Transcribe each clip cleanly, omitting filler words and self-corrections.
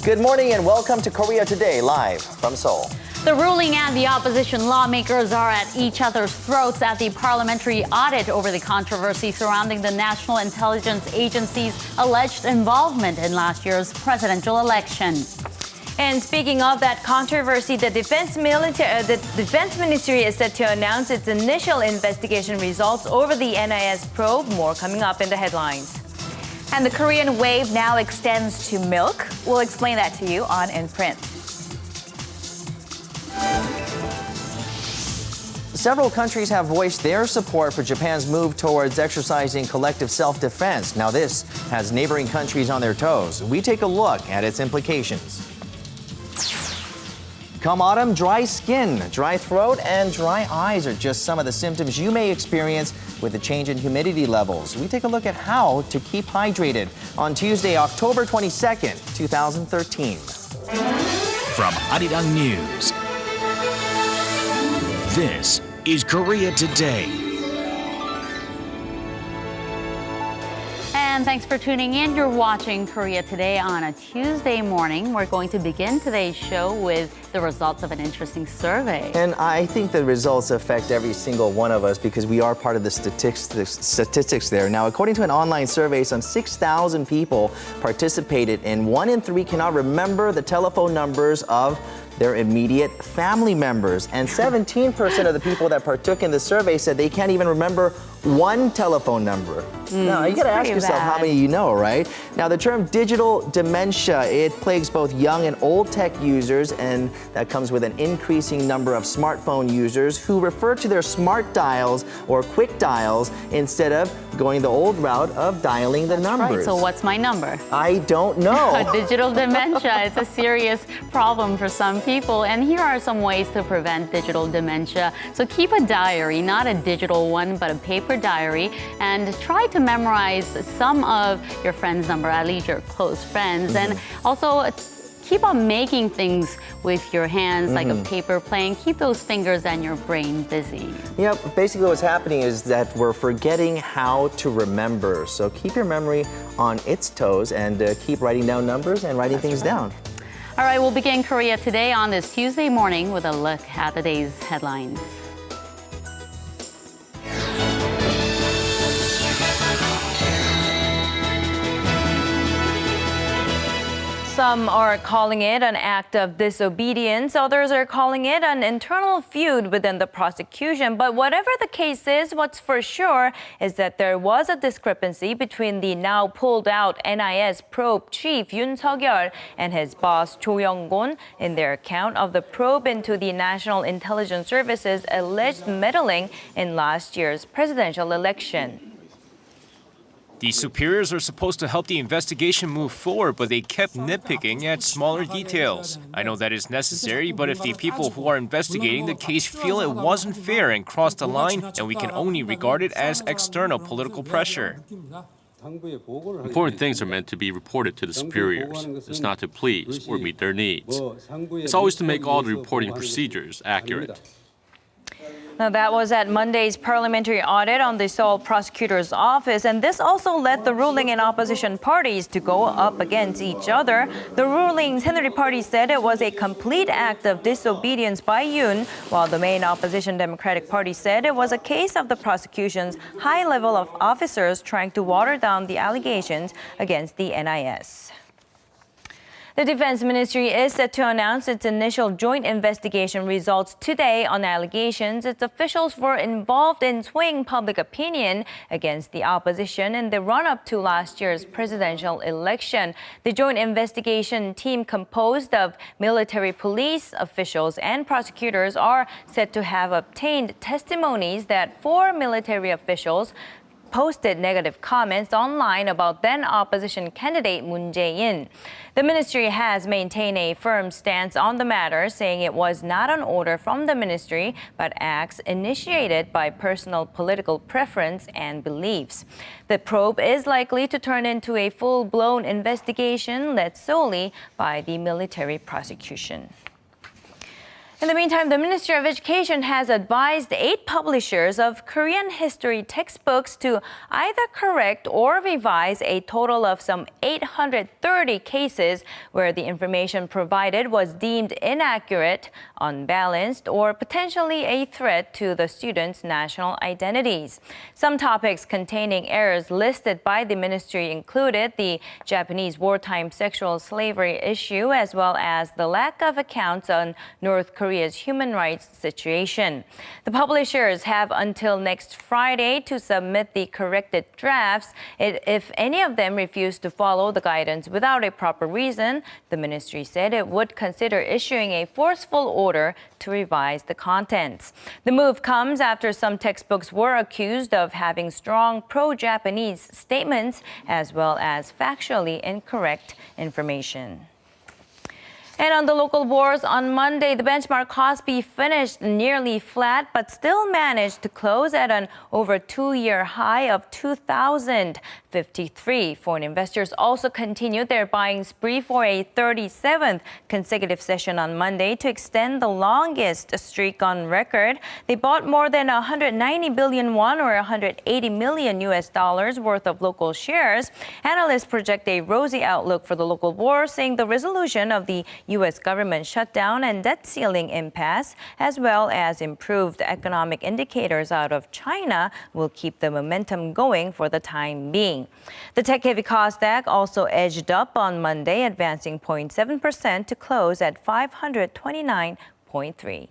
Good morning and welcome to Korea Today, live from Seoul. The ruling and the opposition lawmakers are at each other's throats at the parliamentary audit over the controversy surrounding the National Intelligence Agency's alleged involvement in last year's presidential election. And speaking of that controversy, the Defense Ministry is set to announce its initial investigation results over the NIS probe. More coming up in the headlines. And the Korean wave now extends to milk. We'll explain that to you on In Print. Several countries have voiced their support for Japan's move towards exercising collective self-defense. Now this has neighboring countries on their toes. We take a look at its implications. Come autumn, dry skin, dry throat, and dry eyes are just some of the symptoms you may experience with the change in humidity levels. We take a look at how to keep hydrated on Tuesday, October 22nd, 2013. From Arirang News, this is Korea Today. And thanks for tuning in. You're watching Korea Today on a Tuesday morning. We're going to begin today's show with the results of an interesting survey. And I think the results affect every single one of us because we are part of the statistics there. Now, according to an online survey, some 6,000 people participated, and 1 in 3 cannot remember the telephone numbers of their immediate family members. And 17% of the people that partook in the survey said they can't even remember one telephone number. Now, you gotta ask yourself how many you know, right? Now, the term digital dementia, it plagues both young and old tech users, and that comes with an increasing number of smartphone users who refer to their smart dials or quick dials instead of going the old route of dialing the numbers. Right, so what's my number? I don't know. Digital dementia, it's a serious problem for some people, and here are some ways to prevent digital dementia. So keep a diary, not a digital one, but a paper diary, and try to memorize some of your friends' number, at least your close friends, and also keep on making things with your hands, like a paper plane. Keep those fingers and your brain busy. Yep, basically what's happening is that we're forgetting how to remember. So keep your memory on its toes and keep writing down numbers and writing things down. All right, we'll begin Korea Today on this Tuesday morning with a look at the day's headlines. Some are calling it an act of disobedience. Others are calling it an internal feud within the prosecution. But whatever the case is, what's for sure is that there was a discrepancy between the now pulled out NIS probe chief Yoon Seok-yeol and his boss Cho Young-gon in their account of the probe into the National Intelligence Service's alleged meddling in last year's presidential election. The superiors are supposed to help the investigation move forward, but they kept nitpicking at smaller details. I know that is necessary, but if the people who are investigating the case feel it wasn't fair and crossed the line, then we can only regard it as external political pressure. Important things are meant to be reported to the superiors. It's not to please or meet their needs. It's always to make all the reporting procedures accurate. Now, that was at Monday's parliamentary audit on the Seoul prosecutor's office, and this also led the ruling and opposition parties to go up against each other. The ruling Saenuri party said it was a complete act of disobedience by Yoon, while the main opposition Democratic Party said it was a case of the prosecution's high level of officers trying to water down the allegations against the NIS. The Defense Ministry is set to announce its initial joint investigation results today on allegations its officials were involved in swaying public opinion against the opposition in the run-up to last year's presidential election. The joint investigation team composed of military police officials and prosecutors are set to have obtained testimonies that 4 military officials posted negative comments online about then-opposition candidate Moon Jae-in. The ministry has maintained a firm stance on the matter, saying it was not an order from the ministry, but acts initiated by personal political preference and beliefs. The probe is likely to turn into a full-blown investigation led solely by the military prosecution. In the meantime, the Ministry of Education has advised 8 publishers of Korean history textbooks to either correct or revise a total of some 830 cases where the information provided was deemed inaccurate, unbalanced, or potentially a threat to the students' national identities. Some topics containing errors listed by the ministry included the Japanese wartime sexual slavery issue, as well as the lack of accounts on North Korea's human rights situation. The publishers have until next Friday to submit the corrected drafts. If any of them refuse to follow the guidance without a proper reason, the ministry said it would consider issuing a forceful order to revise the contents. The move comes after some textbooks were accused of having strong pro-Japanese statements as well as factually incorrect information. And on the local bourse on Monday, the benchmark Kospi finished nearly flat, but still managed to close at an over 2-year high of 2,053. Foreign investors also continued their buying spree for a 37th consecutive session on Monday to extend the longest streak on record. They bought more than 190 billion won, or $180 million worth of local shares. Analysts project a rosy outlook for the local bourse, saying the resolution of the U.S. government shutdown and debt ceiling impasse, as well as improved economic indicators out of China, will keep the momentum going for the time being. The tech-heavy Kosdaq also edged up on Monday, advancing 0.7% to close at 529.3.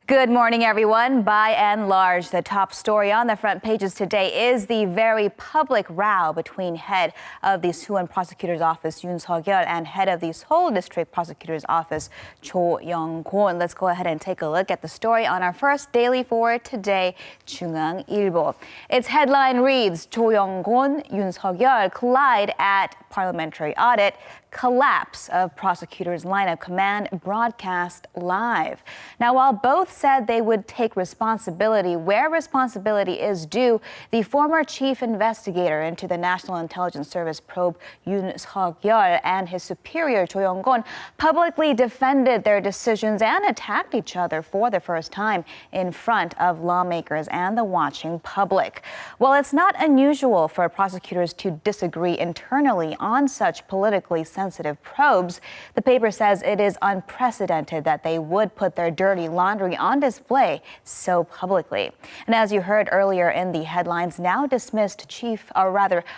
Good morning, everyone. By and large, the top story on the front pages today is the very public row between head of the Suwon Prosecutor's Office, Yoon Seok-yeol, and head of the Seoul District Prosecutor's Office, Cho Young-kwon. Let's go ahead and take a look at the story on our first daily for today, 중앙일보. Its headline reads, Cho Young-kwon, Yoon Seok-yeol collide at parliamentary audit. Collapse of prosecutor's line of command broadcast live. Now, while both said they would take responsibility where responsibility is due, the former chief investigator into the National Intelligence Service probe, Yoon Seok-yeol, and his superior, Cho Young-kwon, publicly defended their decisions and attacked each other for the first time in front of lawmakers and the watching public. While it's not unusual for prosecutors to disagree internally on such politically sensitive probes, the paper says it is unprecedented that they would put their dirty laundry on display so publicly. And as you heard earlier in the headlines, now dismissed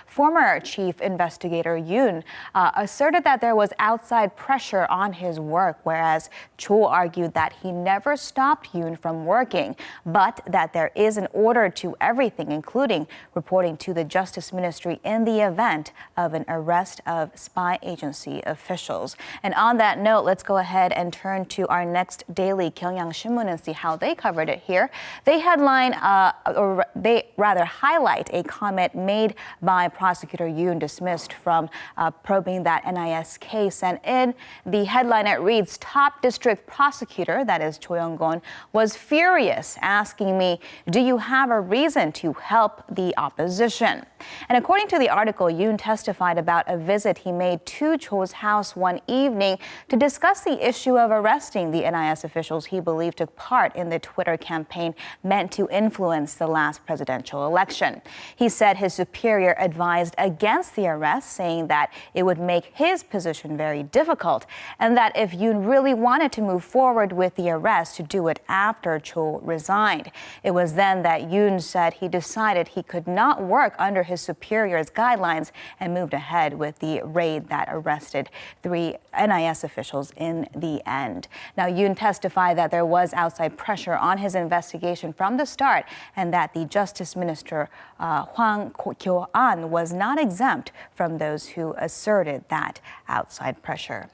former chief investigator Yoon asserted that there was outside pressure on his work, whereas Cho argued that he never stopped Yoon from working, but that there is an order to everything, including reporting to the Justice Ministry in the event of an arrest of spy agency officials. And on that note, let's go ahead and turn to our next daily Gyeongyang Shinmun and see how they covered it here. They highlight a comment made by Prosecutor Yoon, dismissed from probing that NIS case. And in the headline, it reads, top district prosecutor, that is Cho Young-kwon, was furious, asking me, do you have a reason to help the opposition? And according to the article, Yoon testified about a visit he made to Cho's house one evening to discuss the issue of arresting the NIS officials he believed took part in the Twitter campaign meant to influence the last presidential election. He said his superior advised against the arrest, saying that it would make his position very difficult, and that if Yoon really wanted to move forward with the arrest, to do it after Cho resigned. It was then that Yoon said he decided he could not work under his superior's guidelines and moved ahead with the raid that arrested 3 NIS officials in the end. Now, Yoon testified that there was outside pressure on his investigation from the start, and that the Justice Minister, Hwang Kyo-an, was not exempt from those who asserted that outside pressure.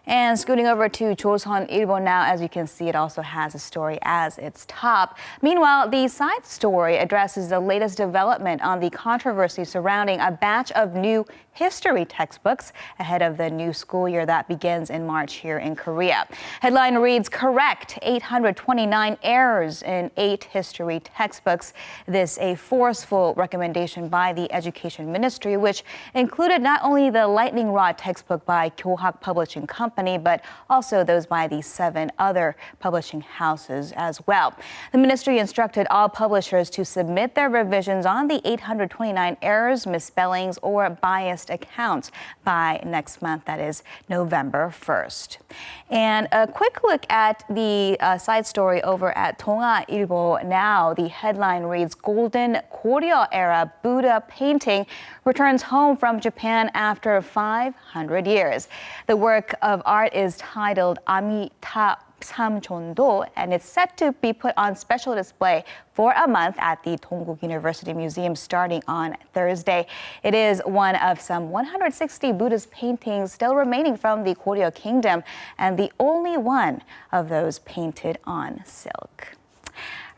And scooting over to Joseon Ilbo now, as you can see, it also has a story as its top. Meanwhile, the side story addresses the latest development on the controversy surrounding a batch of new history textbooks ahead of the new school year that begins in March here in Korea. Headline reads, correct 829 errors in 8 history textbooks. This a forceful recommendation by the Education Ministry, which included not only the lightning rod textbook by Kyohak Publishing Company, but also those by the 7 other publishing houses as well. The ministry instructed all publishers to submit their revisions on the 829 errors, misspellings, or biased accounts by next month, that is November 1st. And a quick look at the side story over at Donga Ilbo now. The headline reads, Golden Goryeo era Buddha painting returns home from Japan after 500 years. The work of art is titled Amita Samjon도, and it's set to be put on special display for a month at the Dongguk University Museum starting on Thursday. It is one of some 160 Buddhist paintings still remaining from the Goryeo Kingdom, and the only one of those painted on silk.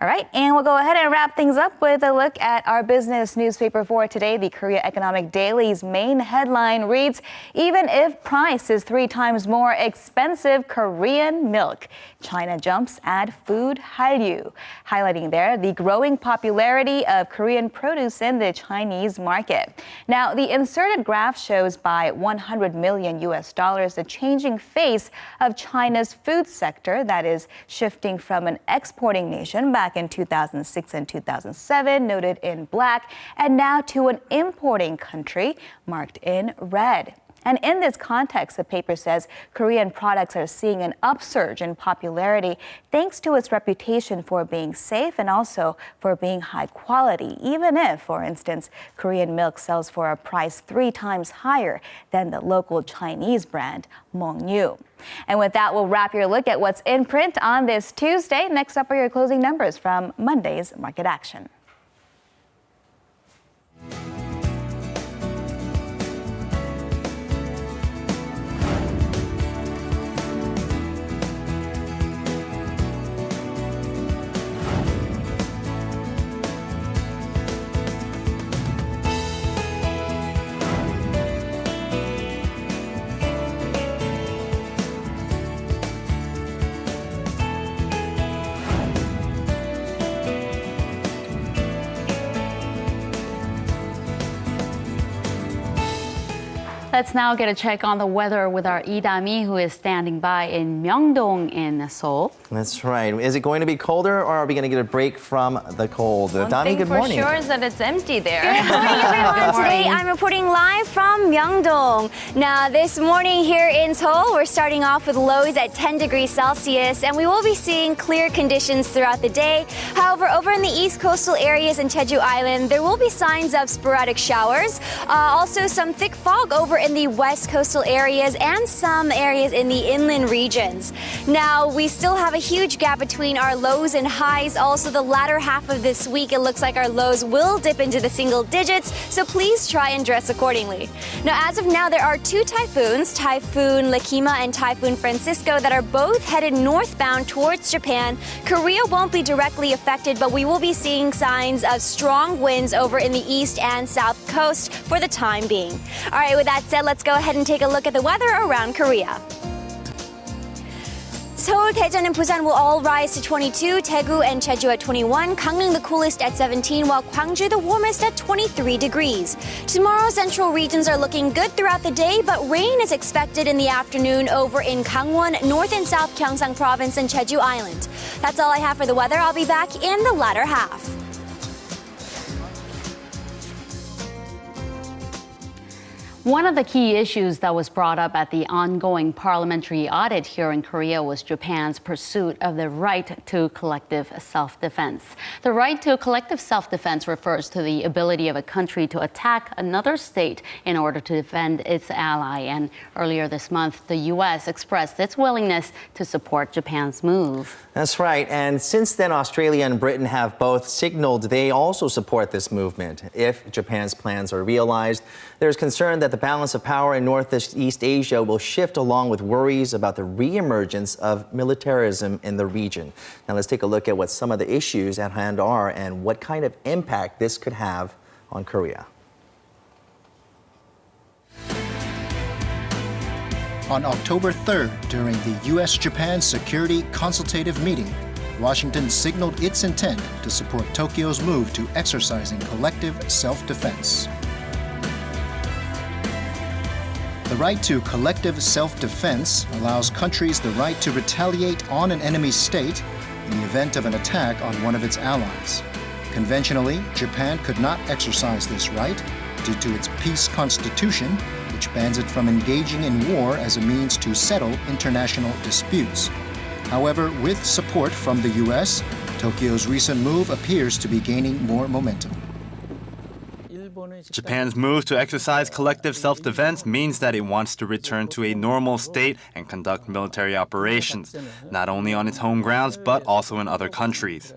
All right, and we'll go ahead and wrap things up with a look at our business newspaper for today. The Korea Economic Daily's main headline reads, even if price is 3 times more expensive, Korean milk. China jumps at food Hallyu. Highlighting there the growing popularity of Korean produce in the Chinese market. Now, the inserted graph shows by $100 million the changing face of China's food sector, that is shifting from an exporting nation back in 2006 and 2007, noted in black, and now to an importing country, marked in red. And in this context, the paper says Korean products are seeing an upsurge in popularity thanks to its reputation for being safe and also for being high quality, even if, for instance, Korean milk sells for a price 3 times higher than the local Chinese brand, Myeongdong. And with that, we'll wrap your look at what's in print on this Tuesday. Next up are your closing numbers from Monday's market action. Let's now get a check on the weather with our Lee-dami, who is standing by in Myeongdong in Seoul. That's right. Is it going to be colder, or are we going to get a break from the cold? One Dami, thing good for morning. sure is that it's empty there. Good morning, everyone. Good morning. Today I'm reporting live from Myeongdong. Now, this morning here in Seoul, we're starting off with lows at 10 degrees Celsius, and we will be seeing clear conditions throughout the day. However, over in the east coastal areas in Jeju Island, there will be signs of sporadic showers. Also, some thick fog over in the west coastal areas and some areas in the inland regions. Now, we still have a huge gap between our lows and highs. Also, the latter half of this week, it looks like our lows will dip into the single digits, so please try and dress accordingly. Now, as of now, there are 2 typhoons, Typhoon Lekima and Typhoon Francisco, that are both headed northbound towards Japan. Korea won't be directly affected, but we will be seeing signs of strong winds over in the east and south coast for the time being. All right, with that said, let's go ahead and take a look at the weather around Korea. Seoul, Daejeon, and Busan will all rise to 22, Daegu and Jeju at 21, Gangneung the coolest at 17, while Gwangju the warmest at 23 degrees. Tomorrow, central regions are looking good throughout the day, but rain is expected in the afternoon over in Gangwon, North and South Gyeongsang Province, and Jeju Island. That's all I have for the weather. I'll be back in the latter half. One of the key issues that was brought up at the ongoing parliamentary audit here in Korea was Japan's pursuit of the right to collective self-defense. The right to collective self-defense refers to the ability of a country to attack another state in order to defend its ally. And earlier this month, the U.S. expressed its willingness to support Japan's move. That's right. And since then, Australia and Britain have both signaled they also support this movement. If Japan's plans are realized, there's concern that that the balance of power in Northeast Asia will shift along with worries about the reemergence of militarism in the region. Now let's take a look at what some of the issues at hand are and what kind of impact this could have on Korea. On October 3rd, during the U.S.-Japan Security Consultative Meeting, Washington signaled its intent to support Tokyo's move to exercising collective self-defense. The right to collective self-defense allows countries the right to retaliate on an enemy state in the event of an attack on one of its allies. Conventionally, Japan could not exercise this right due to its peace constitution, which bans it from engaging in war as a means to settle international disputes. However, with support from the U.S., Tokyo's recent move appears to be gaining more momentum. Japan's move to exercise collective self-defense means that it wants to return to a normal state and conduct military operations, not only on its home grounds, but also in other countries.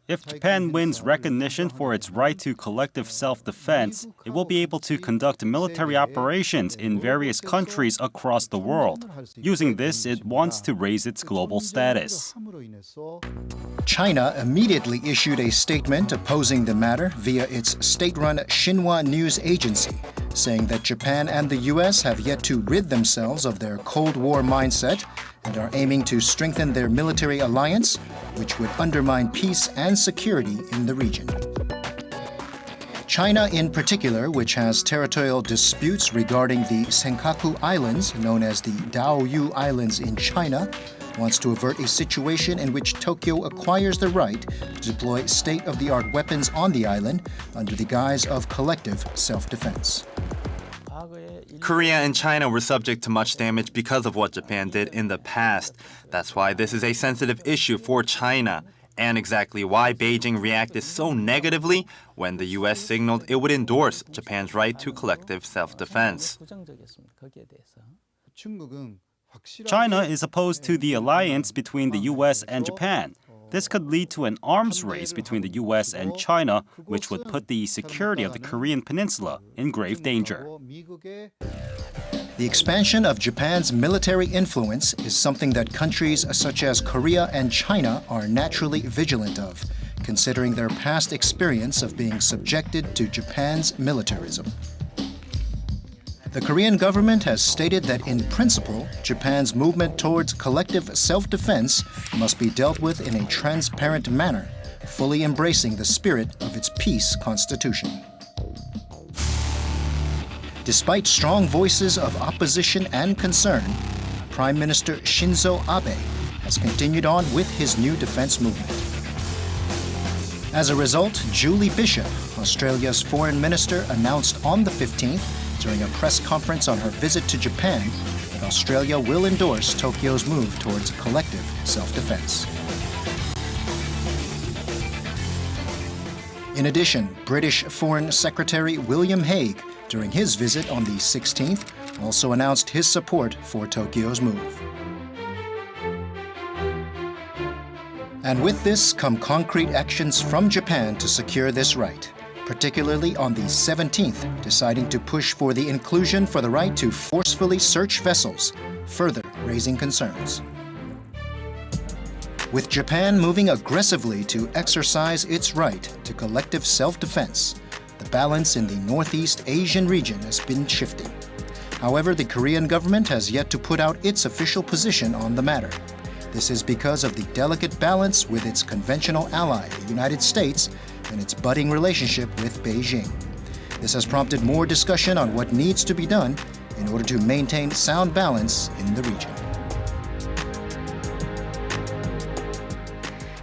If Japan wins recognition for its right to collective self-defense, it will be able to conduct military operations in various countries across the world. Using this, it wants to raise its global status. China immediately issued a statement opposing the matter via its state-run Xinhua news agency, saying that Japan and the U.S. have yet to rid themselves of their Cold War mindset and are aiming to strengthen their military alliance, which would undermine peace and security in the region. China in particular, which has territorial disputes regarding the Senkaku Islands, known as the Daoyu Islands in China, wants to avert a situation in which Tokyo acquires the right to deploy state-of-the-art weapons on the island under the guise of collective self-defense. Korea and China were subject to much damage because of what Japan did in the past. That's why this is a sensitive issue for China, and exactly why Beijing reacted so negatively when the U.S. signaled it would endorse Japan's right to collective self-defense. China is opposed to the alliance between the U.S. and Japan. This could lead to an arms race between the U.S. and China, which would put the security of the Korean peninsula in grave danger. The expansion of Japan's military influence is something that countries such as Korea and China are naturally vigilant of, considering their past experience of being subjected to Japan's militarism. The Korean government has stated that in principle, Japan's movement towards collective self-defense must be dealt with in a transparent manner, fully embracing the spirit of its peace constitution. Despite strong voices of opposition and concern, Prime Minister Shinzo Abe has continued on with his new defense movement. As a result, Julie Bishop, Australia's foreign minister, announced on the 15th during a press conference on her visit to Japan that Australia will endorse Tokyo's move towards collective self-defense. In addition, British Foreign Secretary William Hague, during his visit on the 16th, also announced his support for Tokyo's move. And with this come concrete actions from Japan to secure this right, particularly on the 17th, deciding to push for the inclusion for the right to forcefully search vessels, further raising concerns. With Japan moving aggressively to exercise its right to collective self-defense, the balance in the Northeast Asian region has been shifting. However, the Korean government has yet to put out its official position on the matter. This is because of the delicate balance with its conventional ally, the United States, and its budding relationship with Beijing. This has prompted more discussion on what needs to be done in order to maintain sound balance in the region.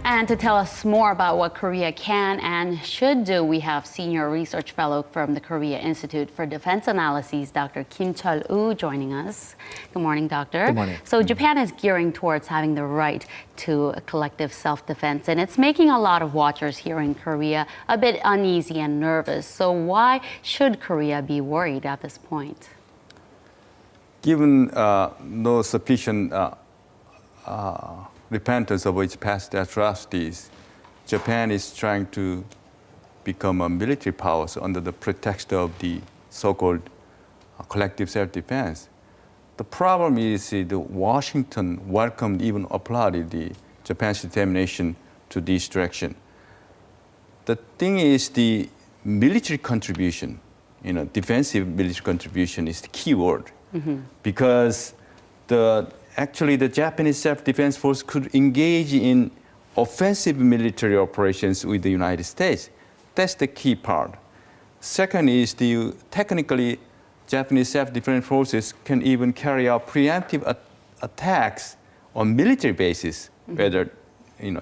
And to tell us more about what Korea can and should do, we have Senior Research Fellow from the Korea Institute for Defense Analyses, Dr. Kim Chul-woo, joining us. Good morning, Doctor. Good morning. So Japan is gearing towards having the right to collective self-defense, and it's making a lot of watchers here in Korea a bit uneasy and nervous. So why should Korea be worried at this point? Given no sufficient repentance of its past atrocities, Japan is trying to become a military power under the pretext of the so-called collective self-defense. The problem is Washington welcomed, even applauded Japan's determination to this direction. The thing is the military contribution, defensive military contribution is the key word. Because actually the Japanese self-defense force could engage in offensive military operations with the United States. That's the key part. Second is technically Japanese self-defense forces can even carry out preemptive attacks on military bases, whether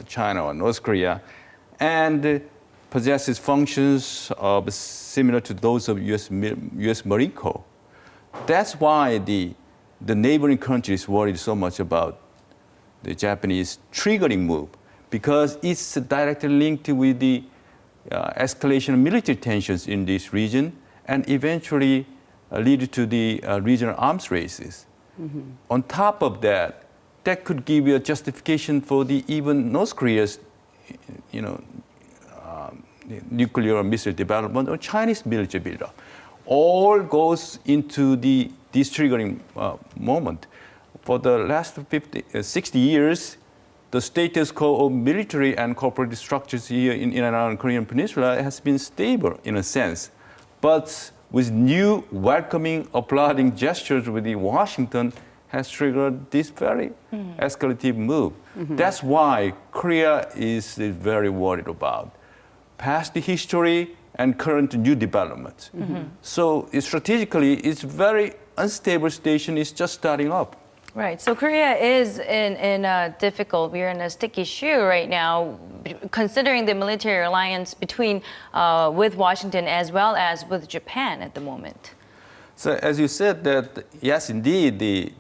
China or North Korea, and possesses functions similar to those of U.S. Marine Corps. That's why the neighboring countries worried so much about the Japanese triggering move, because it's directly linked with the escalation of military tensions in this region and eventually lead to the regional arms races. On top of that, that could give you a justification for even North Korea's nuclear or missile development or Chinese military buildup. All goes into this triggering moment. For the last 60 years, the status quo of military and corporate structures here in and around the Korean Peninsula has been stable in a sense. But with new welcoming, applauding gestures with Washington has triggered this very escalative move. That's why Korea is very worried about past history and current new developments. So strategically, it's very unstable station. It's just starting up. Right. So Korea is in a difficult, we're in a sticky shoe right now, considering the military alliance between with Washington as well as with Japan at the moment. So as you said that, yes, indeed, the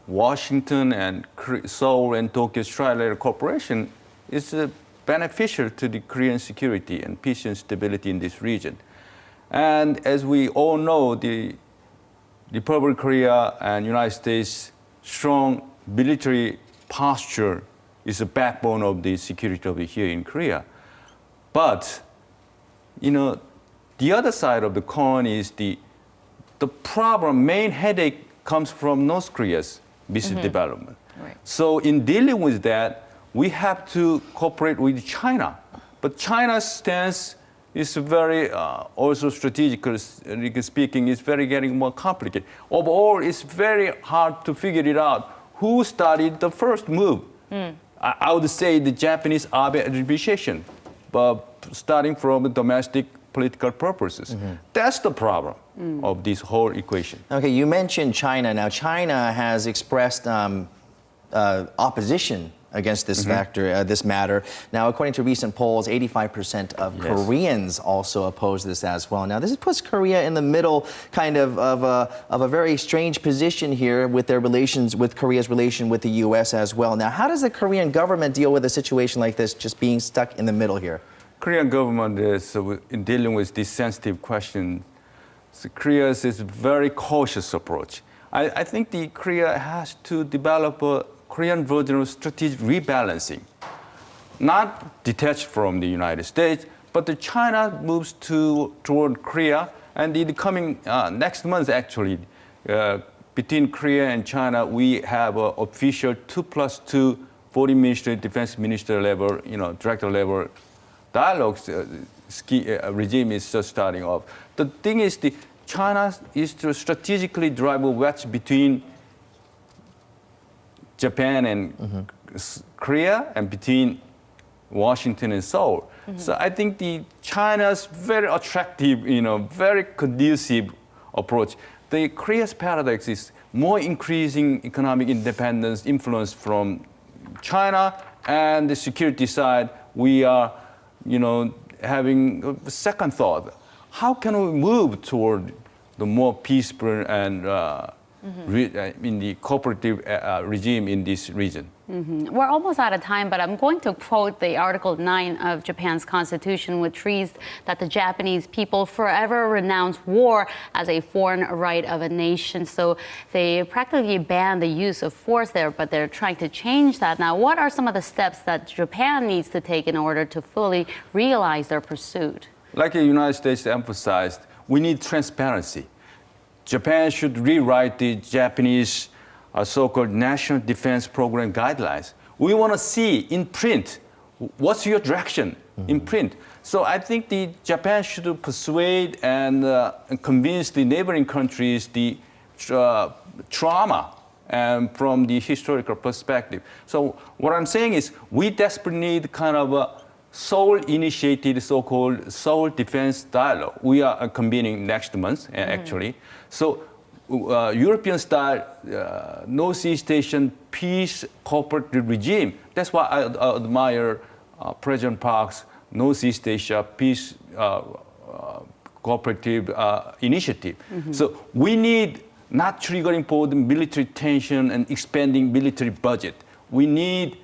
Washington and Seoul and Tokyo's trilateral cooperation is beneficial to the Korean security and peace and stability in this region. And as we all know, the Republic of Korea and United States strong military posture is the backbone of the security over here in Korea. But, the other side of the coin is the problem, main headache comes from North Korea's missile development. Right. So in dealing with that, we have to cooperate with China. But China's stance is very, also strategically speaking, is very getting more complicated. Overall, it's very hard to figure it out who started the first move. I would say the Japanese Abe administration, but starting from domestic political purposes. That's the problem of this whole equation. Okay, you mentioned China. Now, China has expressed opposition against this this matter. Now, according to recent polls, 85% of Koreans also oppose this as well. Now, this puts Korea in the middle, kind of a very strange position here with their relations, with Korea's relation with the U.S. as well. Now, how does the Korean government deal with a situation like this, just being stuck in the middle here? Korean government is in dealing with this sensitive question. So Korea's is a very cautious approach. I think Korea has to develop a Korean version of strategic rebalancing, not detached from the United States, but China moves toward Korea, and in the coming next month, actually, between Korea and China, we have an official 2+2 foreign minister, defense minister level, director level dialogues regime is just starting off. The thing is, China is to strategically drive a wedge between Japan and Korea and between Washington and Seoul. So I think China's very attractive, very conducive approach. The Korea's paradox is more increasing economic independence, influence from China, and the security side, we are, having a second thought. How can we move toward the more peaceful and in the cooperative regime in this region? We're almost out of time, but I'm going to quote the Article 9 of Japan's constitution, which reads that the Japanese people forever renounce war as a foreign right of a nation. So they practically ban the use of force there, but they're trying to change that. Now, what are some of the steps that Japan needs to take in order to fully realize their pursuit? Like the United States emphasized, we need transparency. Japan should rewrite the Japanese so-called National Defense Program guidelines. We want to see in print what's your direction in print. So I think Japan should persuade and convince the neighboring countries the trauma from the historical perspective. So what I'm saying is we desperately need kind of a Seoul-initiated so-called Seoul Defense Dialogue. We are convening next month, actually. So European-style Northeast Asian peace cooperative regime. That's why I admire President Park's Northeast Asia Peace Cooperative Initiative. So we need not triggering for the military tension and expanding military budget. We need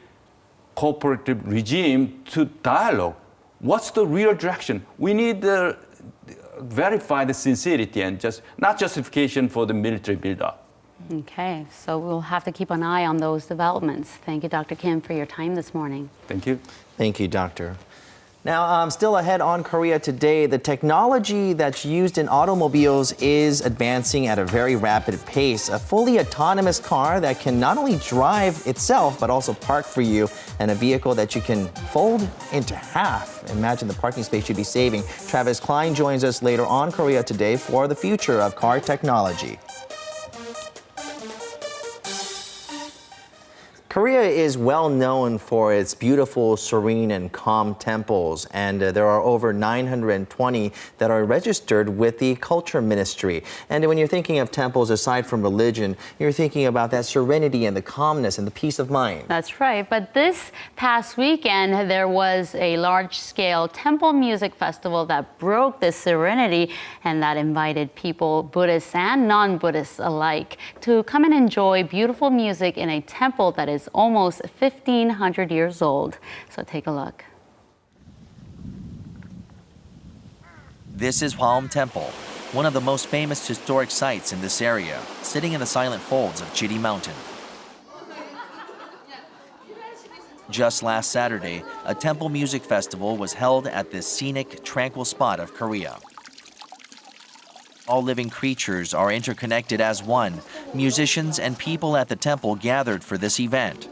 cooperative regime to dialogue. What's the real direction? We need to verify the sincerity and just not justification for the military buildup. Okay, so we'll have to keep an eye on those developments. Thank you, Dr. Kim, for your time this morning. Thank you. Thank you, Doctor. Now, still ahead on Korea Today, the technology that's used in automobiles is advancing at a very rapid pace. A fully autonomous car that can not only drive itself, but also park for you, and a vehicle that you can fold into half. Imagine the parking space you'd be saving. Travis Klein joins us later on Korea Today for the future of car technology. Korea is well known for its beautiful, serene, and calm temples, and there are over 920 that are registered with the Culture Ministry. And when you're thinking of temples aside from religion, you're thinking about that serenity and the calmness and the peace of mind. That's right. But this past weekend, there was a large-scale temple music festival that broke this serenity and that invited people, Buddhists and non-Buddhists alike, to come and enjoy beautiful music in a temple that is almost 1,500 years old. So take a look. This is Hwa Eom Temple, one of the most famous historic sites in this area, sitting in the silent folds of Jiri Mountain. Just last Saturday, a temple music festival was held at this scenic, tranquil spot of Korea. All living creatures are interconnected as one. Musicians and people at the temple gathered for this event.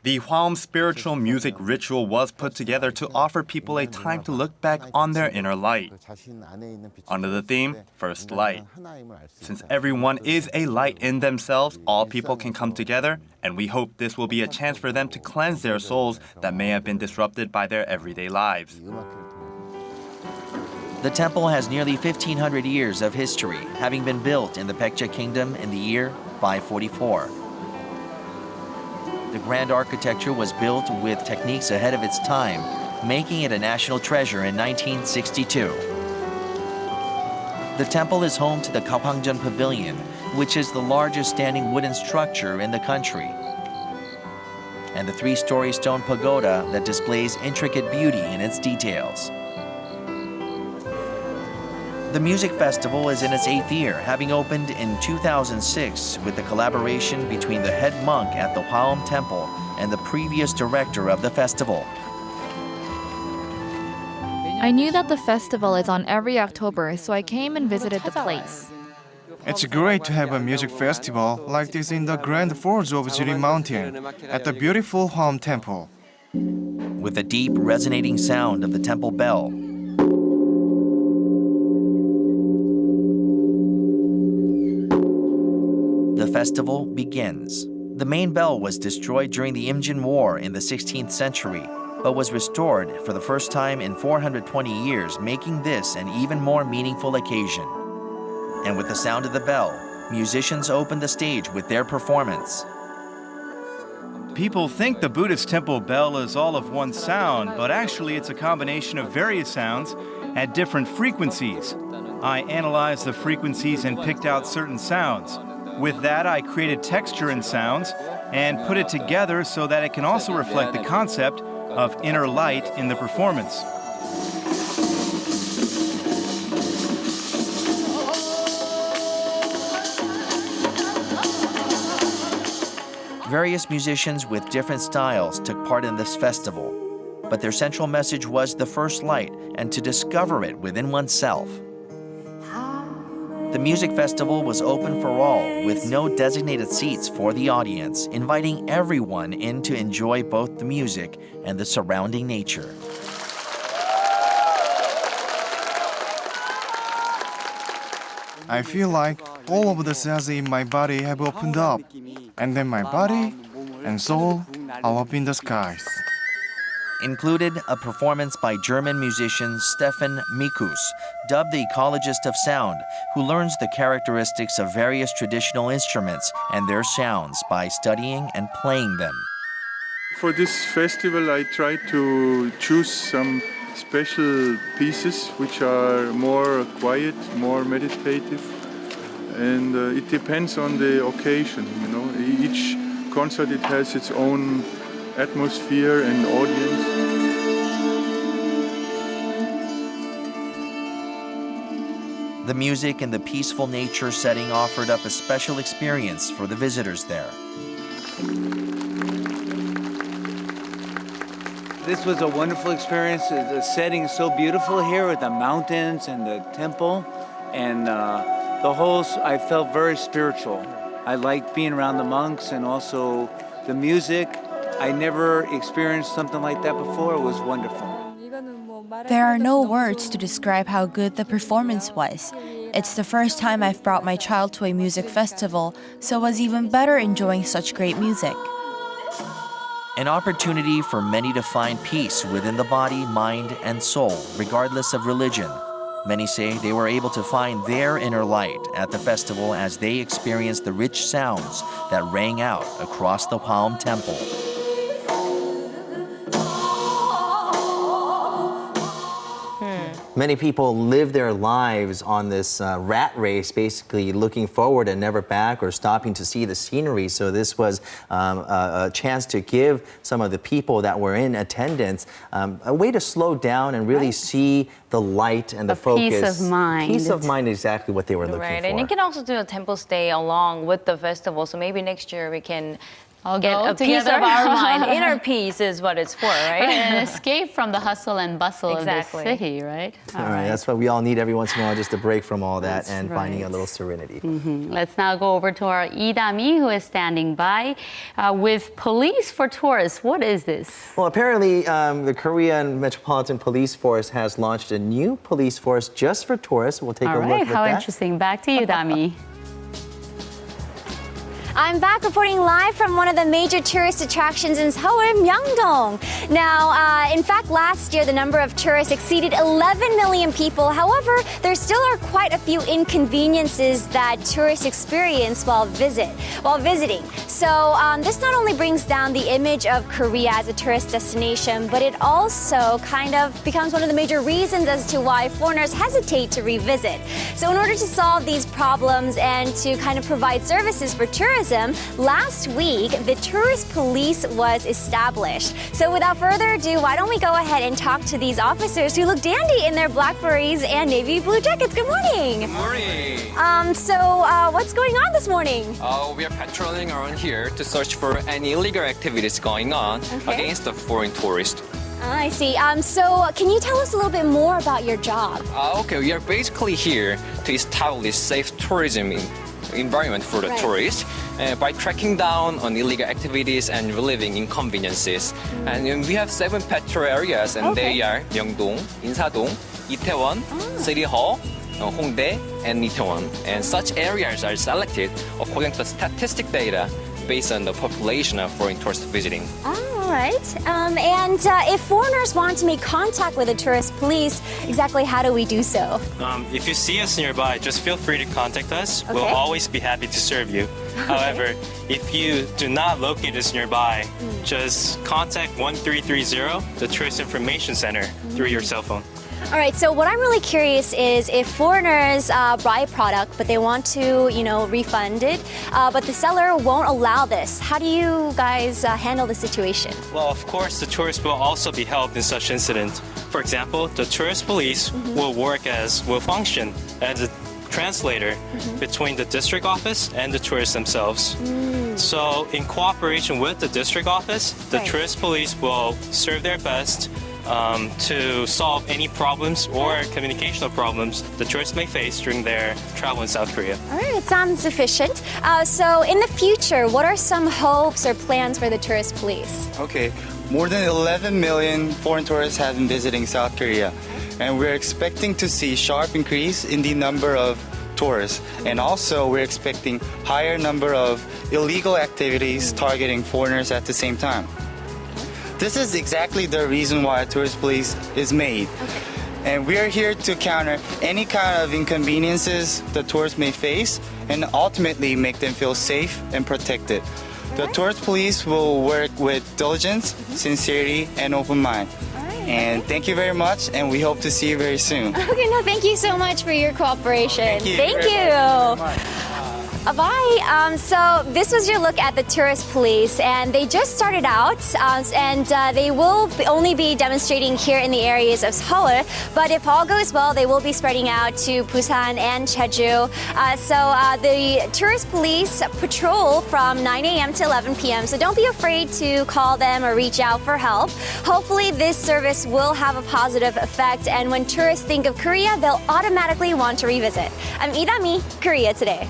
The Hwa Eom spiritual music ritual was put together to offer people a time to look back on their inner light. Under the theme, First Light. Since everyone is a light in themselves, all people can come together, and we hope this will be a chance for them to cleanse their souls that may have been disrupted by their everyday lives. The temple has nearly 1,500 years of history, having been built in the Baekje Kingdom in the year 544. The grand architecture was built with techniques ahead of its time, making it a national treasure in 1962. The temple is home to the Gapangjeon Pavilion, which is the largest standing wooden structure in the country, and the 3-story stone pagoda that displays intricate beauty in its details. The music festival is in its 8th year, having opened in 2006 with the collaboration between the head monk at the Hwa Eom Temple and the previous director of the festival. I knew that the festival is on every October, so I came and visited the place. It's great to have a music festival like this in the grand folds of Jiri Mountain at the beautiful Hwa Eom Temple. With the deep, resonating sound of the temple bell, the festival begins. The main bell was destroyed during the Imjin War in the 16th century, but was restored for the first time in 420 years, making this an even more meaningful occasion. And with the sound of the bell, musicians opened the stage with their performance. People think the Buddhist temple bell is all of one sound, but actually it's a combination of various sounds at different frequencies. I analyzed the frequencies and picked out certain sounds. With that, I created texture and sounds and put it together so that it can also reflect the concept of inner light in the performance. Various musicians with different styles took part in this festival, but their central message was the first light and to discover it within oneself. The music festival was open for all, with no designated seats for the audience, inviting everyone in to enjoy both the music and the surrounding nature. I feel like all of the cells in my body have opened up, and then my body and soul are up in the skies. Included a performance by German musician Stefan Mikus, dubbed the ecologist of sound, who learns the characteristics of various traditional instruments and their sounds by studying and playing them. For this festival, I try to choose some special pieces which are more quiet, more meditative, and it depends on the occasion. You know, each concert it has its own atmosphere and audience. The music and the peaceful nature setting offered up a special experience for the visitors there. This was a wonderful experience. The setting is so beautiful here with the mountains and the temple, and the whole, I felt very spiritual. I liked being around the monks and also the music. I never experienced something like that before. It was wonderful. There are no words to describe how good the performance was. It's the first time I've brought my child to a music festival, so it was even better enjoying such great music. An opportunity for many to find peace within the body, mind, and soul, regardless of religion. Many say they were able to find their inner light at the festival as they experienced the rich sounds that rang out across the Hwa Eom Temple. Many people live their lives on this rat race, basically looking forward and never back or stopping to see the scenery. So this was a chance to give some of the people that were in attendance a way to slow down and really see the light and the focus. Peace of mind. Peace of mind is exactly what they were looking for. And you can also do a temple stay along with the festival. So maybe next year we can I'll get go a piece together. of our mind. Inner peace is what it's for, right? And escape from the hustle and bustle Exactly. of the city, right? All right, that's what we all need every once in a while, just a break from all that That's and finding a right. little serenity. Let's now go over to our Idami, who is standing by with Police for Tourists. What is this? Well, apparently the Korean Metropolitan Police Force has launched a new police force just for tourists. We'll take a look at How that. interesting. Back to you, Dami. I'm back reporting live from one of the major tourist attractions in Seoul, Myeongdong. Now, in fact, last year the number of tourists exceeded 11 million people. However, there still are quite a few inconveniences that tourists experience while visiting. So this not only brings down the image of Korea as a tourist destination, but it also kind of becomes one of the major reasons as to why foreigners hesitate to revisit. So in order to solve these problems and to kind of provide services for tourism, last week, the tourist police was established. So without further ado, why don't we go ahead and talk to these officers who look dandy in their black berets and navy blue jackets. Good morning. Good morning. What's going on this morning? We are patrolling around here to search for any illegal activities going on against the foreign tourists. I see. So can you tell us a little bit more about your job? Okay, we are basically here to establish safe tourism environment for the tourists by tracking down on illegal activities and relieving inconveniences. And we have 7 patrol areas, and they are Myeongdong, Insadong, Itaewon, City Hall, Hongdae, and Itaewon. And such areas are selected according to the statistic data based on the population of foreign tourists visiting. All right. And if foreigners want to make contact with the tourist police, exactly how do we do so? If you see us nearby, just feel free to contact us. We'll always be happy to serve you. However, if you do not locate us nearby, just contact 1330, the Tourist Information Center, through your cell phone. All right, so what I'm really curious is if foreigners buy a product, but they want to, refund it, but the seller won't allow this. How do you guys handle the situation? Well, of course, the tourist will also be helped in such incident. For example, the tourist police will function as a translator between the district office and the tourists themselves. So in cooperation with the district office, the tourist police will serve their best to solve any problems or communicational problems the tourists may face during their travel in South Korea. All right, it sounds efficient. So in the future, what are some hopes or plans for the tourist police? Okay, more than 11 million foreign tourists have been visiting South Korea, and we're expecting to see sharp increase in the number of tourists, and also we're expecting higher number of illegal activities targeting foreigners at the same time. This is exactly the reason why tourist police is made. And we are here to counter any kind of inconveniences the tourists may face and ultimately make them feel safe and protected. The tourist police will work with diligence, sincerity, and open mind. And thank you very much, and we hope to see you very soon. Okay, no, thank you so much for your cooperation. Thank you. Bye. So this was your look at the tourist police, and they just started out, and they will only be demonstrating here in the areas of Seoul. But if all goes well, they will be spreading out to Busan and Jeju. So the tourist police patrol from 9 a.m. to 11 p.m. So don't be afraid to call them or reach out for help. Hopefully, this service will have a positive effect, and when tourists think of Korea, they'll automatically want to revisit. I'm Idami, Korea Today.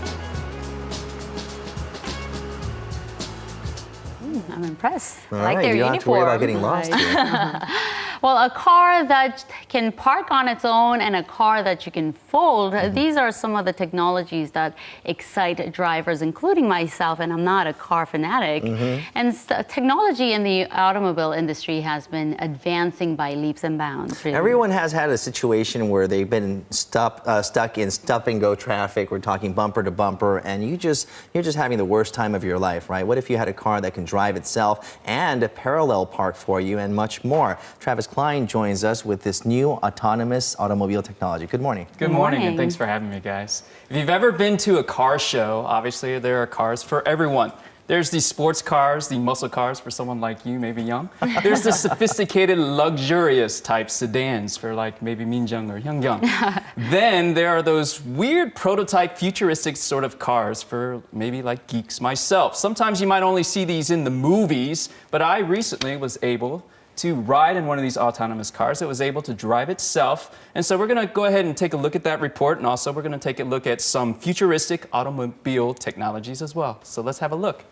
I'm impressed. All I like right, their you don't uniform. have to worry about getting lost here. Well, a car that can park on its own and a car that you can fold, these are some of the technologies that excite drivers, including myself, and I'm not a car fanatic. And technology in the automobile industry has been advancing by leaps and bounds. Really. Everyone has had a situation where they've been stuck in stop-and-go traffic. We're talking bumper to bumper, and you're just having the worst time of your life, right? What if you had a car that can drive itself and a parallel park for you, and much more? Travis Klein joins us with this new autonomous automobile technology. Good morning. Good morning, and thanks for having me, guys. If you've ever been to a car show, obviously there are cars for everyone. There's the sports cars, the muscle cars for someone like you, maybe young. There's the sophisticated, luxurious type sedans for like maybe Minjung or Hyungyung. Then there are those weird prototype futuristic sort of cars for maybe like geeks myself. Sometimes you might only see these in the movies, but I recently was able to ride in one of these autonomous cars that was able to drive itself. And so we're gonna go ahead and take a look at that report, and also we're gonna take a look at some futuristic automobile technologies as well. So let's have a look.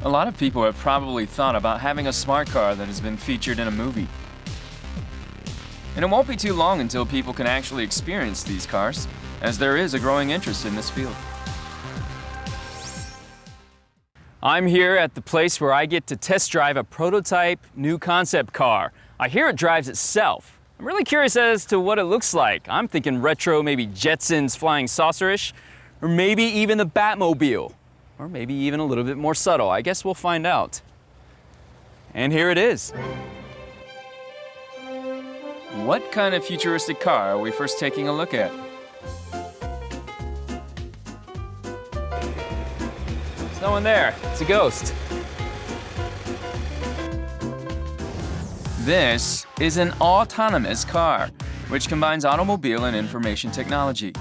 A lot of people have probably thought about having a smart car that has been featured in a movie. And it won't be too long until people can actually experience these cars, as there is a growing interest in this field. I'm here at the place where I get to test drive a prototype new concept car. I hear it drives itself. I'm really curious as to what it looks like. I'm thinking retro, maybe Jetsons flying saucer-ish, or maybe even the Batmobile, or maybe even a little bit more subtle. I guess we'll find out. And here it is. What kind of futuristic car are we first taking a look at? There's no one there. It's a ghost. This is an autonomous car, which combines automobile and information technology.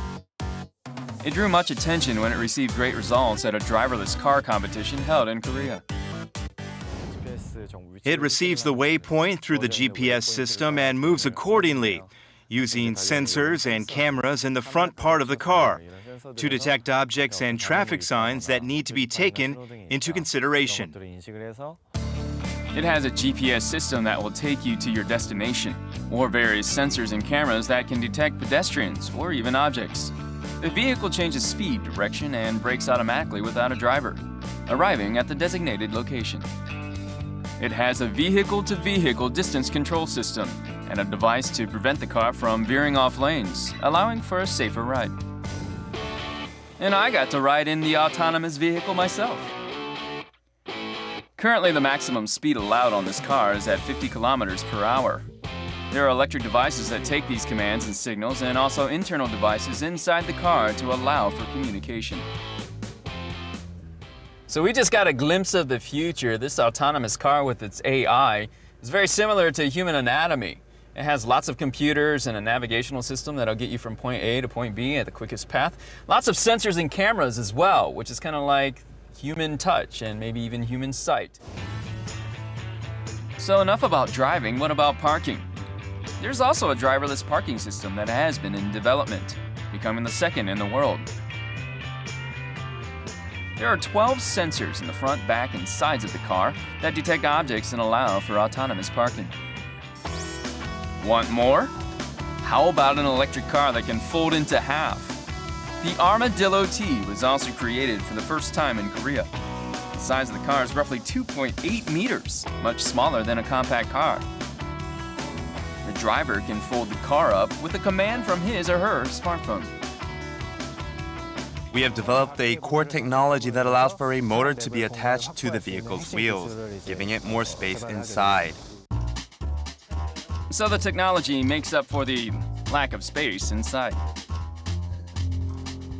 It drew much attention when it received great results at a driverless car competition held in Korea. It receives the waypoint through the GPS system and moves accordingly, using sensors and cameras in the front part of the car to detect objects and traffic signs that need to be taken into consideration. It has a GPS system that will take you to your destination, or various sensors and cameras that can detect pedestrians or even objects. The vehicle changes speed, direction, and brakes automatically without a driver, arriving at the designated location. It has a vehicle-to-vehicle distance control system and a device to prevent the car from veering off lanes, allowing for a safer ride. And I got to ride in the autonomous vehicle myself. Currently, the maximum speed allowed on this car is at 50 kilometers per hour. There are electric devices that take these commands and signals, and also internal devices inside the car to allow for communication. So we just got a glimpse of the future. This autonomous car with its AI is very similar to human anatomy. It has lots of computers and a navigational system that'll get you from point A to point B at the quickest path. Lots of sensors and cameras as well, which is kind of like human touch and maybe even human sight. So enough about driving, what about parking? There's also a driverless parking system that has been in development, becoming the second in the world. There are 12 sensors in the front, back, and sides of the car that detect objects and allow for autonomous parking. Want more? How about an electric car that can fold into half? The Armadillo T was also created for the first time in Korea. The size of the car is roughly 2.8 meters, much smaller than a compact car. The driver can fold the car up with a command from his or her smartphone. We have developed a core technology that allows for a motor to be attached to the vehicle's wheels, giving it more space inside. So the technology makes up for the lack of space inside.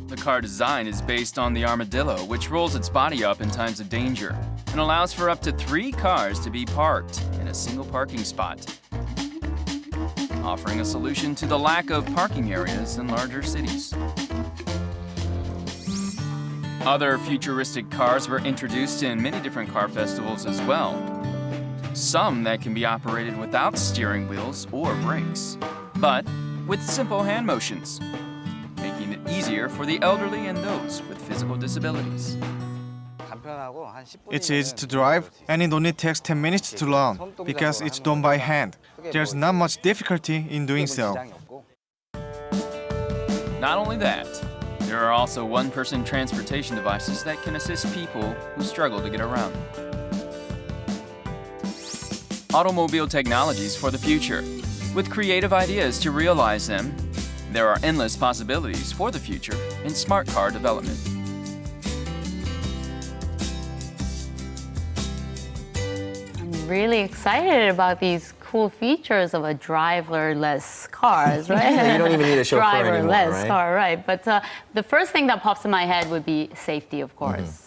The car design is based on the Armadillo, which rolls its body up in times of danger and allows for up to 3 cars to be parked in a single parking spot, offering a solution to the lack of parking areas in larger cities. Other futuristic cars were introduced in many different car festivals as well. Some that can be operated without steering wheels or brakes, but with simple hand motions, making it easier for the elderly and those with physical disabilities. It's easy to drive and it only takes 10 minutes to learn because it's done by hand. There's not much difficulty in doing so. Not only that, there are also one-person transportation devices that can assist people who struggle to get around. Automobile technologies for the future. With creative ideas to realize them, there are endless possibilities for the future in smart car development. I'm really excited about these cool features of a driverless cars, right? You don't even need a chauffeur anymore, driverless right? car, right? But the first thing that pops in my head would be safety, of course.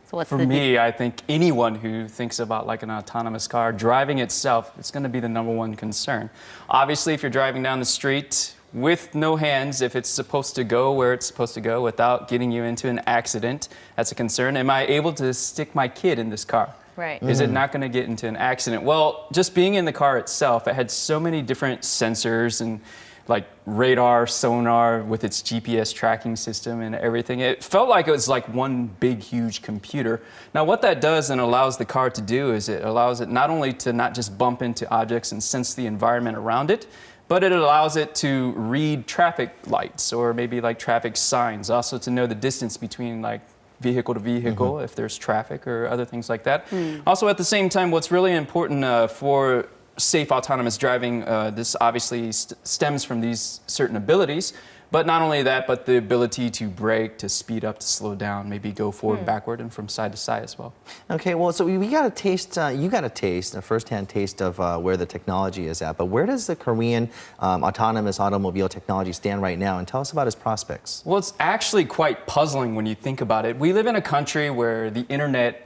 So what's For me, I think anyone who thinks about like an autonomous car, driving itself, it's going to be the number one concern. Obviously, if you're driving down the street with no hands, if it's supposed to go where it's supposed to go without getting you into an accident, that's a concern. Am I able to stick my kid in this car? Right. Is it not going to get into an accident? Well, just being in the car itself, it had so many different sensors and like radar, sonar with its GPS tracking system and everything. It felt like it was like one big, huge computer. Now, what that does and allows the car to do is it allows it not only to not just bump into objects and sense the environment around it, but it allows it to read traffic lights or maybe like traffic signs, also to know the distance between like vehicle to vehicle if there's traffic or other things like that. Also, at the same time, what's really important for safe autonomous driving, this obviously stems from these certain abilities, but not only that, but the ability to brake, to speed up, to slow down, maybe go forward, backward, and from side to side as well. Okay, well, so we got a taste, you got a taste, a first-hand taste of where the technology is at, but where does the Korean autonomous automobile technology stand right now? And tell us about its prospects. Well, it's actually quite puzzling when you think about it. We live in a country where the internet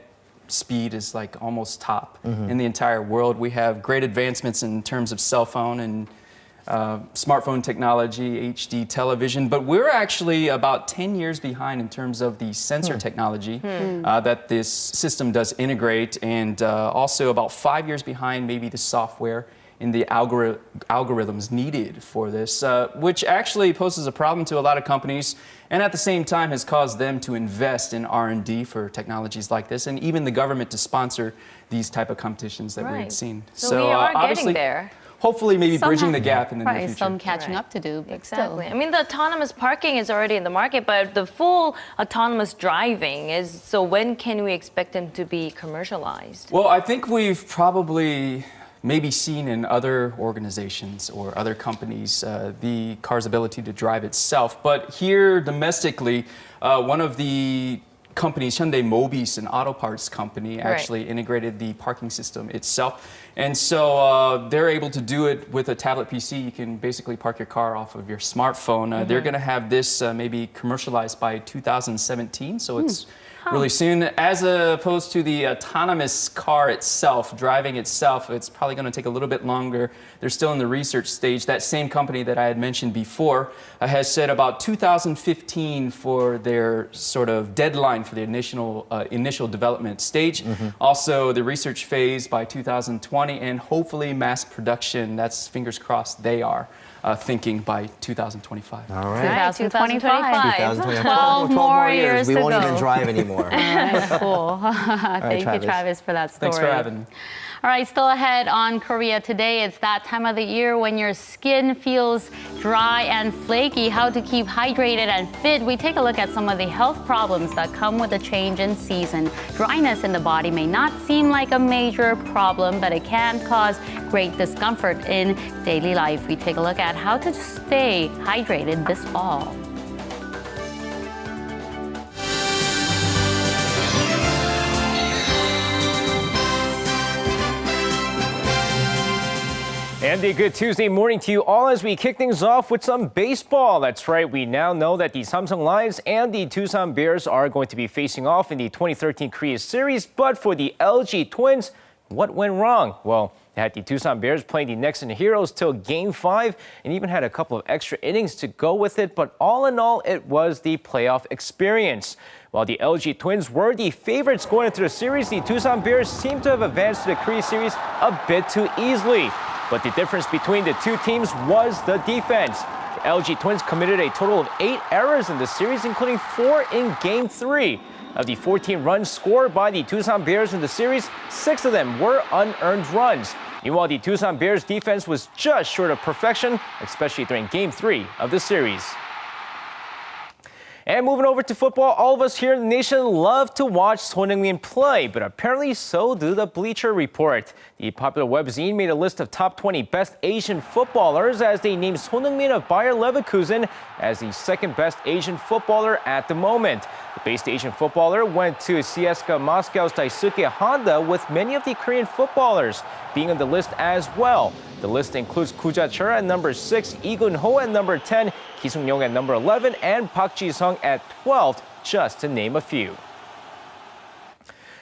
speed is like almost top in the entire world. We have great advancements in terms of cell phone and smartphone technology, HD television, but we're actually about 10 years behind in terms of the sensor technology that this system does integrate, and also about 5 years behind maybe the software and the algorithms needed for this, which actually poses a problem to a lot of companies, and at the same time has caused them to invest in R&D for technologies like this, and even the government to sponsor these type of competitions that we've seen. So we are getting there. Hopefully, maybe bridging the gap in the near probably future. some catching up to do, but Exactly. still. I mean, the autonomous parking is already in the market, but the full autonomous driving is, so when can we expect them to be commercialized? Well, I think we've probably maybe seen in other organizations or other companies the car's ability to drive itself. But here domestically, one of the companies, Hyundai Mobis, an auto parts company, actually integrated the parking system itself. And so they're able to do it with a tablet PC. You can basically park your car off of your smartphone. They're going to have this maybe commercialized by 2017. So it's really soon. As opposed to the autonomous car itself, driving itself, it's probably going to take a little bit longer. They're still in the research stage. That same company that I had mentioned before has said about 2015 for their sort of deadline for the initial development stage. Also, the research phase by 2020, and hopefully mass production. That's fingers crossed they are. Thinking by 2025. All right. 2025. 12 more years We to won't go. even drive anymore. Cool. Thank you, Travis, for that story. Thanks for having me. All right, still ahead on Korea today. It's that time of the year when your skin feels dry and flaky. How to keep hydrated and fit. We take a look at some of the health problems that come with a change in season. Dryness in the body may not seem like a major problem, but it can cause great discomfort in daily life. We take a look at how to stay hydrated this fall. And a good Tuesday morning to you all as we kick things off with some baseball. That's right, we now know that the Samsung Lions and the Doosan Bears are going to be facing off in the 2013 Korea Series. But for the LG Twins, what went wrong? Well, they had the Doosan Bears playing the Nexon Heroes till Game 5 and even had a couple of extra innings to go with it. But all in all, it was the playoff experience. While the LG Twins were the favorites going into the series, the Doosan Bears seemed to have advanced to the Korea Series a bit too easily. But the difference between the two teams was the defense. The LG Twins committed a total of 8 errors in the series, including 4 in Game 3. Of the 14 runs scored by the Doosan Bears in the series, 6 of them were unearned runs. Meanwhile, the Doosan Bears defense was just short of perfection, especially during Game 3 of the series. And moving over to football, all of us here in the nation love to watch Son Heung-min play, but apparently so do the Bleacher Report. The popular webzine made a list of top 20 best Asian footballers as they named Son Heung-min of Bayer Leverkusen as the second best Asian footballer at the moment. The best Asian footballer went to CSKA Moscow's Daisuke Honda, with many of the Korean footballers being on the list as well. The list includes Koo Ja-chul at number 6, Lee Gun-ho at number 10, Ki Sung-young at number 11, and Park Ji-sung at 12, just to name a few.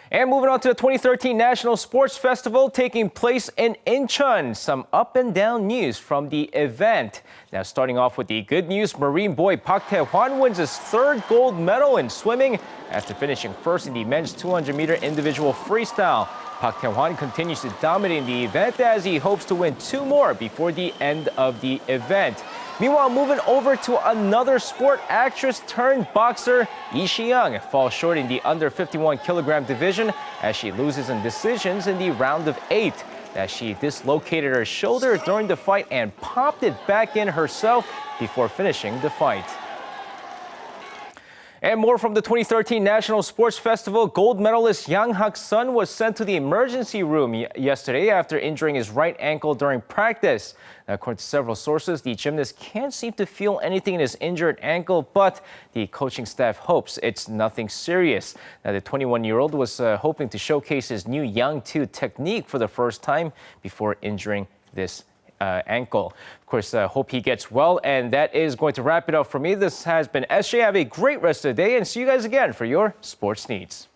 And moving on to the 2013 National Sports Festival taking place in Incheon. Some up and down news from the event. Now starting off with the good news, Marine boy Park Tae-hwan wins his 3rd gold medal in swimming after finishing first in the men's 200-meter individual freestyle. Park Tae-hwan continues to dominate the event as he hopes to win 2 more before the end of the event. Meanwhile, moving over to another sport, actress turned boxer Lee Si-young falls short in the under 51-kilogram division as she loses in decisions in the round of 8. As she dislocated her shoulder during the fight and popped it back in herself before finishing the fight. And more from the 2013 National Sports Festival. Gold medalist Yang Hak-sun was sent to the emergency room yesterday after injuring his right ankle during practice. Now, according to several sources, the gymnast can't seem to feel anything in his injured ankle, but the coaching staff hopes it's nothing serious. Now, the 21-year-old was hoping to showcase his new Yang 2 technique for the first time before injuring this ankle. Of course, hope he gets well, and that is going to wrap it up for me. This has been SJ. Have a great rest of the day, and see you guys again for your sports needs.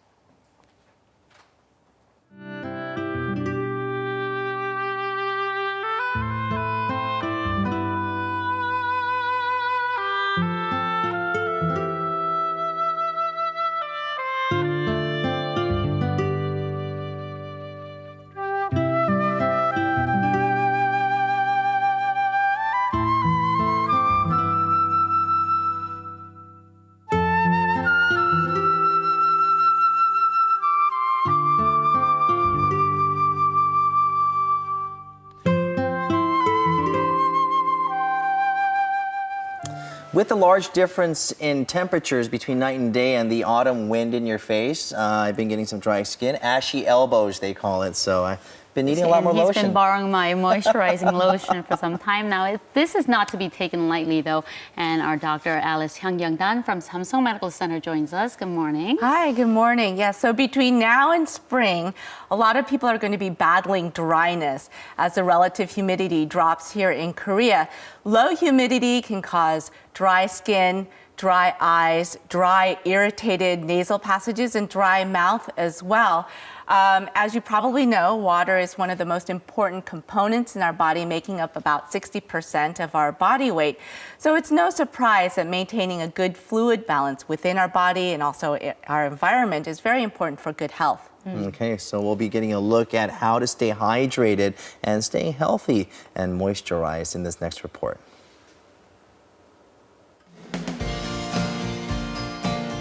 With the large difference in temperatures between night and day and the autumn wind in your face, I've been getting some dry skin. Ashy elbows, they call it. So I've been needing a lot more lotion. He's been borrowing my moisturizing lotion for some time now. This is not to be taken lightly, though. And our Dr. Alice Hyung-young-dan from Samsung Medical Center joins us. Good morning. Hi, good morning. Yes, so between now and spring, a lot of people are going to be battling dryness as the relative humidity drops here in Korea. Low humidity can cause dry skin, dry eyes, dry, irritated nasal passages, and dry mouth as well. As you probably know, water is one of the most important components in our body, making up about 60% of our body weight. So it's no surprise that maintaining a good fluid balance within our body and also our environment is very important for good health. Okay, so we'll be getting a look at how to stay hydrated and stay healthy and moisturized in this next report.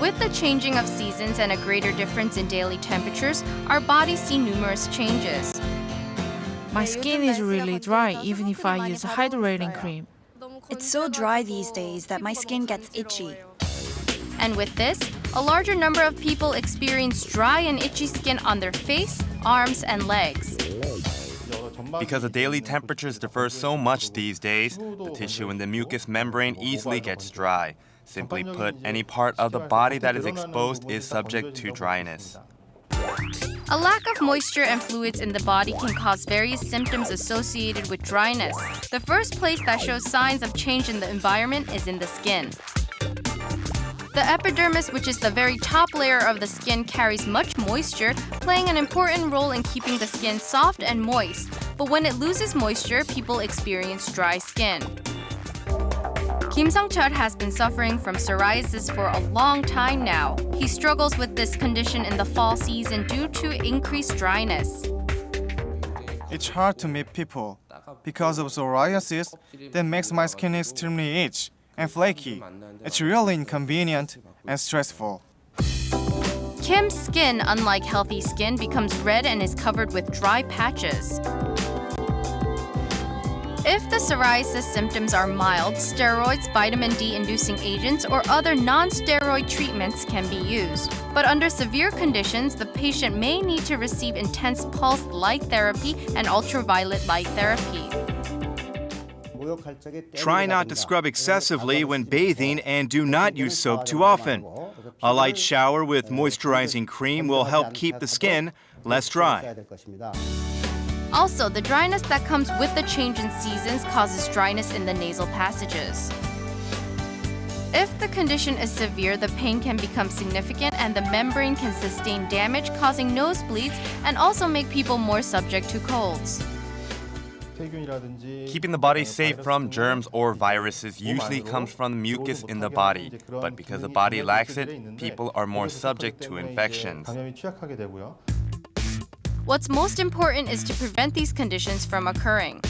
With the changing of seasons and a greater difference in daily temperatures, our bodies see numerous changes. My skin is really dry even if I use hydrating cream. It's so dry these days that my skin gets itchy. And with this, a larger number of people experience dry and itchy skin on their face, arms, and legs. Because the daily temperatures differ so much these days, the tissue in the mucous membrane easily gets dry. Simply put, any part of the body that is exposed is subject to dryness. A lack of moisture and fluids in the body can cause various symptoms associated with dryness. The first place that shows signs of change in the environment is in the skin. The epidermis, which is the very top layer of the skin, carries much moisture, playing an important role in keeping the skin soft and moist. But when it loses moisture, people experience dry skin. Kim Sung-chul has been suffering from psoriasis for a long time now. He struggles with this condition in the fall season due to increased dryness. It's hard to meet people because of psoriasis that makes my skin extremely itchy and flaky. It's really inconvenient and stressful. Kim's skin, unlike healthy skin, becomes red and is covered with dry patches. If the psoriasis symptoms are mild, steroids, vitamin D-inducing agents, or other non-steroid treatments can be used. But under severe conditions, the patient may need to receive intense pulse light therapy and ultraviolet light therapy. Try not to scrub excessively when bathing and do not use soap too often. A light shower with moisturizing cream will help keep the skin less dry. Also, the dryness that comes with the change in seasons causes dryness in the nasal passages. If the condition is severe, the pain can become significant and the membrane can sustain damage, causing nosebleeds and also make people more subject to colds. Keeping the body safe from germs or viruses usually comes from the mucus in the body, but because the body lacks it, people are more subject to infections. What's most important is to prevent these conditions from occurring.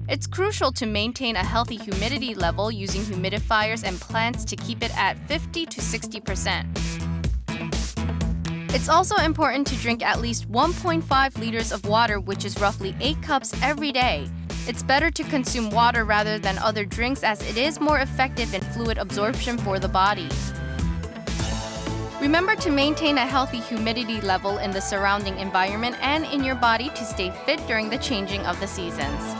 It's crucial to maintain a healthy humidity level using humidifiers and plants to keep it at 50 to 60%. It's also important to drink at least 1.5 liters of water, which is roughly 8 cups every day. It's better to consume water rather than other drinks as it is more effective in fluid absorption for the body. Remember to maintain a healthy humidity level in the surrounding environment and in your body to stay fit during the changing of the seasons.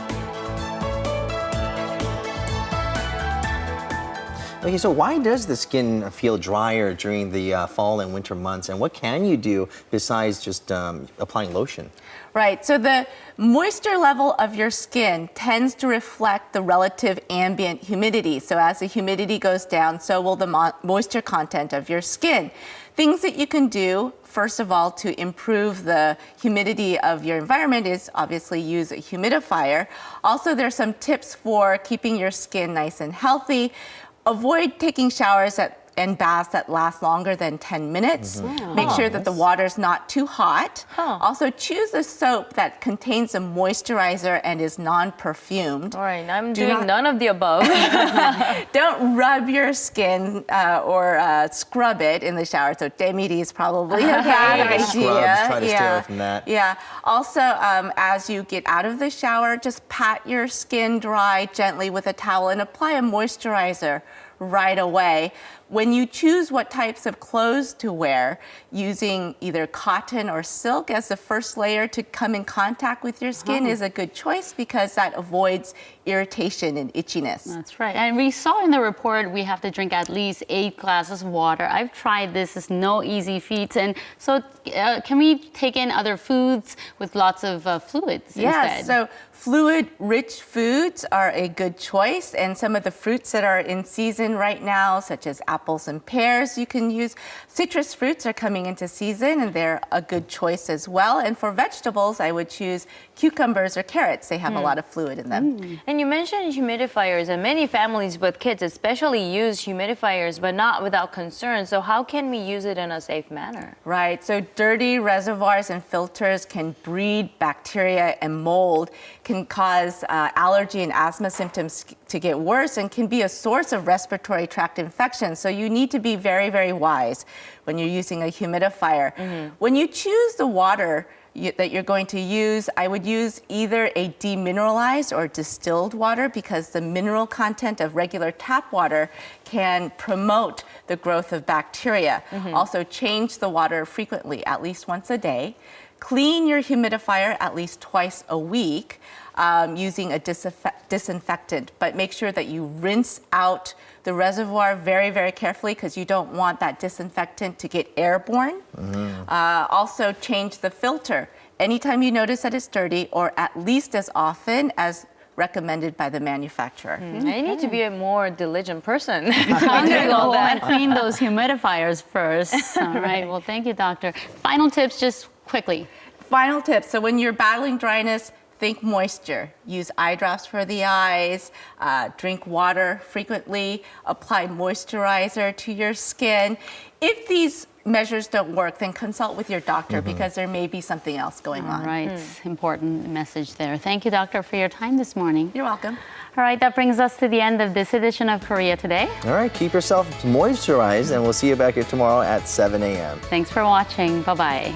Okay, so why does the skin feel drier during the fall and winter months, and what can you do besides just applying lotion? Right, so the moisture level of your skin tends to reflect the relative ambient humidity. So as the humidity goes down, so will the moisture content of your skin. Things that you can do, first of all, to improve the humidity of your environment is obviously use a humidifier. Also, there's some tips for keeping your skin nice and healthy. Avoid taking showers and baths that last longer than 10 minutes. Make sure that the water's not too hot. Also, choose a soap that contains a moisturizer and is non-perfumed. All right, I'm doing none of the above. Don't rub your skin or scrub it in the shower. So Demiri is probably a bad idea. Scrubs, try to stay away from that. Yeah. Also, as you get out of the shower, just pat your skin dry gently with a towel and apply a moisturizer right away. When you choose what types of clothes to wear, using either cotton or silk as the first layer to come in contact with your skin is a good choice because that avoids irritation and itchiness. That's right. And we saw in the report we have to drink at least 8 glasses of water. I've tried this. It's no easy feat. And so can we take in other foods with lots of fluids instead? So fluid-rich foods are a good choice, and some of the fruits that are in season right now, such as apples and pears, you can use. Citrus fruits are coming into season, and they're a good choice as well. And for vegetables, I would choose cucumbers or carrots. They have a lot of fluid in them. And you mentioned humidifiers, and many families with kids especially use humidifiers, but not without concern. So how can we use it in a safe manner? Right, so dirty reservoirs and filters can breed bacteria and mold, can cause allergy and asthma symptoms to get worse, and can be a source of respiratory tract infections. So you need to be very, very wise when you're using a humidifier. When you choose the water that you're going to use, I would use either a demineralized or distilled water because the mineral content of regular tap water can promote the growth of bacteria. Also, change the water frequently, at least once a day. Clean your humidifier at least twice a week using a disinfectant, but make sure that you rinse out the reservoir very, very carefully because you don't want that disinfectant to get airborne. Also, change the filter anytime you notice that it's dirty or at least as often as recommended by the manufacturer. I need to be a more diligent person. I'm going to go home and clean those humidifiers first. All right. Well, thank you, doctor. Final tips, just quickly. Final tips. So when you're battling dryness, think moisture. Use eye drops for the eyes, drink water frequently, apply moisturizer to your skin. If these measures don't work, then consult with your doctor because there may be something else going on. Right. Important message there. Thank you, doctor, for your time this morning. You're welcome. All right, that brings us to the end of this edition of Korea Today. All right, keep yourself moisturized, and we'll see you back here tomorrow at 7 a.m. Thanks for watching. Bye-bye.